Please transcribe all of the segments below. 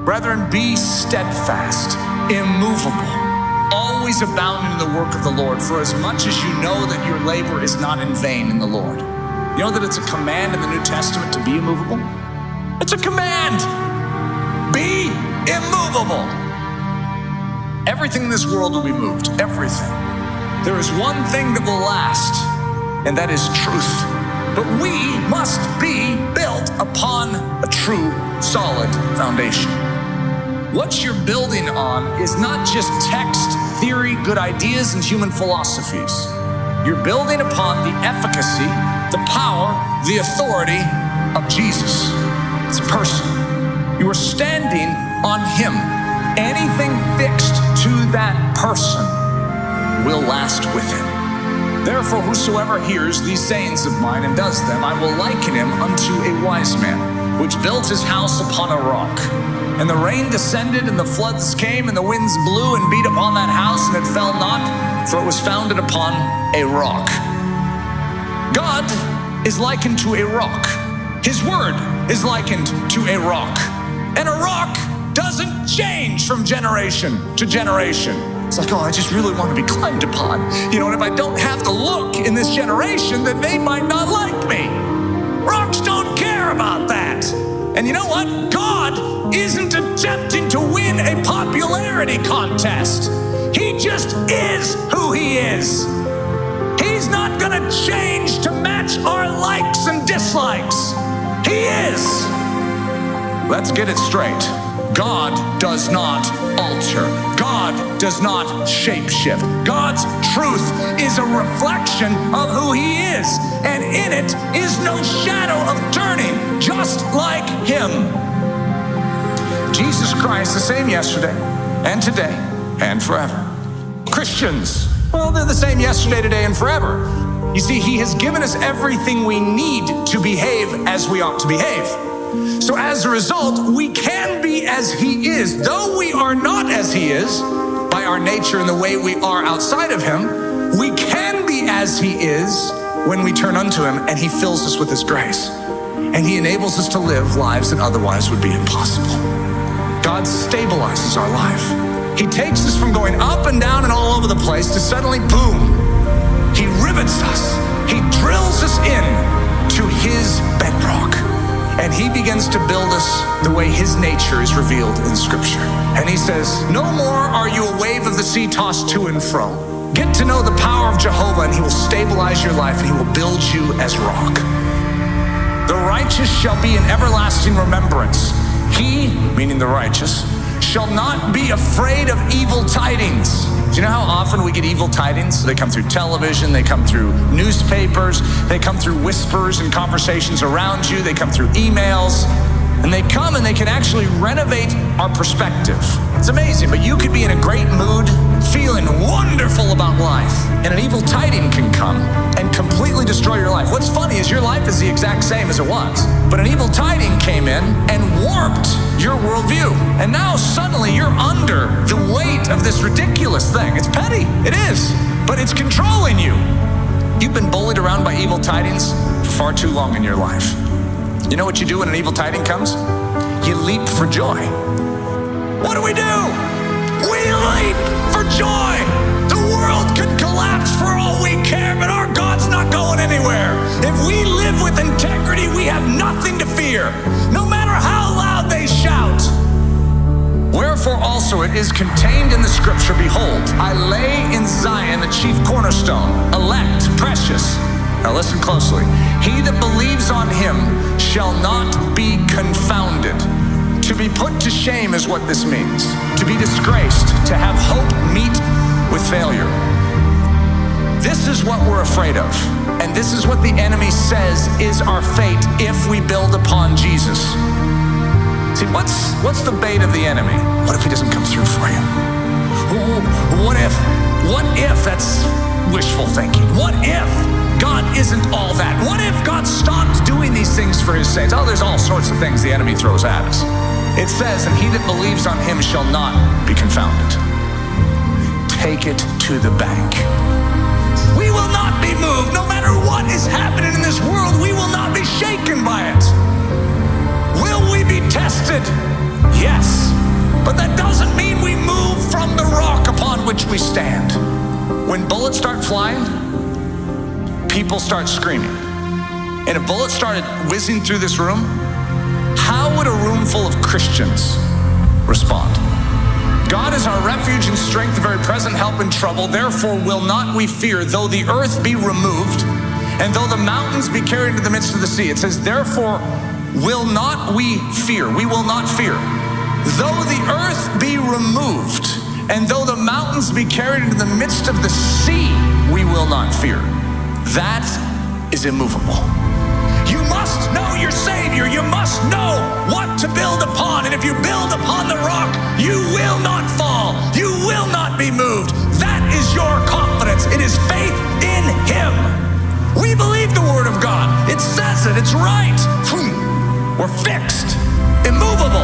Brethren, be steadfast, immovable, always abounding in the work of the Lord, for as much as you know that your labor is not in vain in the Lord. You know that it's a command in the New Testament to be immovable? It's a command. Be immovable. Everything in this world will be moved, everything. There is one thing that will last, and that is truth. But we must be built upon a true, solid foundation. What you're building on is not just text, theory, good ideas, and human philosophies. You're building upon the efficacy, the power, the authority of Jesus. It's a person. You are standing on him. Anything fixed to that person will last with him. Therefore, whosoever hears these sayings of mine and does them, I will liken him unto a wise man, which built his house upon a rock. And the rain descended, and the floods came, and the winds blew and beat upon that house, and it fell not, for it was founded upon a rock. God is likened to a rock. His word is likened to a rock. And a rock doesn't change from generation to generation. It's like, oh, I just really want to be climbed upon. You know, and if I don't have the look in this generation, then they might not like me. Rocks don't care about that. And you know what? God isn't attempting to win a popularity contest. He just is who he is. He's not going to change to match our likes and dislikes. He is. Let's get it straight. God does not alter. God does not shapeshift. God's truth is a reflection of who he is, and in it is no shadow of turning, just like him. Jesus Christ, the same yesterday and today and forever. Christians, well, they're the same yesterday, today, and forever. You see, he has given us everything we need to behave as we ought to behave. So as a result, we can be as he is. Though we are not as he is, by our nature and the way we are outside of him, we can be as he is when we turn unto him, and he fills us with his grace. And he enables us to live lives that otherwise would be impossible. God stabilizes our life. He takes us from going up and down and all over the place to suddenly, boom, he rivets us. He drills us in to his bedrock. And he begins to build us the way his nature is revealed in Scripture. And he says, no more are you a wave of the sea tossed to and fro. Get to know the power of Jehovah, and he will stabilize your life, and he will build you as rock. The righteous shall be in everlasting remembrance. He, meaning the righteous, shall not be afraid of evil tidings. Do you know how often we get evil tidings? They come through television, they come through newspapers, they come through whispers and conversations around you, they come through emails, and they come and they can actually renovate our perspective. It's amazing, but you could be in a great mood, feeling wonderful about life, and an evil tiding can come and completely destroy your life. What's funny is your life is the exact same as it was, but an evil tiding came in and warped your worldview. And now suddenly you're under the weight of this ridiculous thing. It's petty, it is, but it's controlling you. You've been bullied around by evil tidings for far too long in your life. You know what you do when an evil tiding comes? You leap for joy. What do? We leap for joy. The world could collapse for all we care, but our God's not going anywhere. If we live with integrity, we have nothing to fear, no matter how loud they shout. Wherefore also it is contained in the Scripture, behold, I lay in Zion the chief cornerstone, elect, precious. Now listen closely. He that believes on him shall not be confounded. To be put to shame is what this means. To be disgraced, to have hope meet with failure. This is what we're afraid of. And this is what the enemy says is our fate if we build upon Jesus. See, what's the bait of the enemy? What if he doesn't come through for you? What if that's wishful thinking? What if God isn't all that? What if God stopped doing these things for his saints? Oh, there's all sorts of things the enemy throws at us. It says, and he that believes on him shall not be confounded. Take it to the bank. We will not be moved. No matter what is happening in this world, we will not be shaken by it. Will we be tested? Yes. But that doesn't mean we move from the rock upon which we stand. When bullets start flying, people start screaming. And if bullets started whizzing through this room, how would a room full of Christians respond? God is our refuge and strength, the very present help in trouble. Therefore will not we fear, though the earth be removed, and though the mountains be carried into the midst of the sea. It says, therefore will not we fear. We will not fear. Though the earth be removed, and though the mountains be carried into the midst of the sea, we will not fear. That is immovable. You must know your Savior. You must know what to build upon. And if you build upon the rock, you will not fall. You will not be moved. That is your confidence. It is faith in Him. We believe the Word of God. It says it. It's right. We're fixed. Immovable.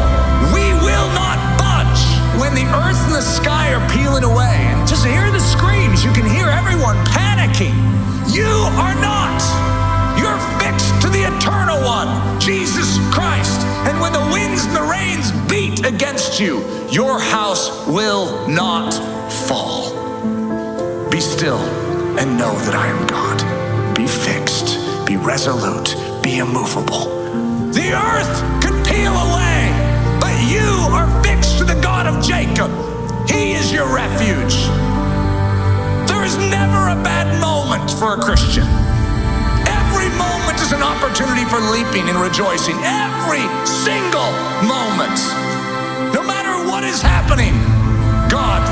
We will not budge. When the earth and the sky are peeling away, and just hear the screams, you can hear everyone panicking. You are not. You're fixed to the eternal one, Jesus Christ. And when the winds and the rains beat against you, your house will not fall. Be still and know that I am God. Be fixed, be resolute, be immovable. The earth could peel away, but you are fixed to the God of Jacob. He is your refuge. There is never a bad moment for a Christian. Every moment is an opportunity for leaping and rejoicing. Every single moment. No matter what is happening, God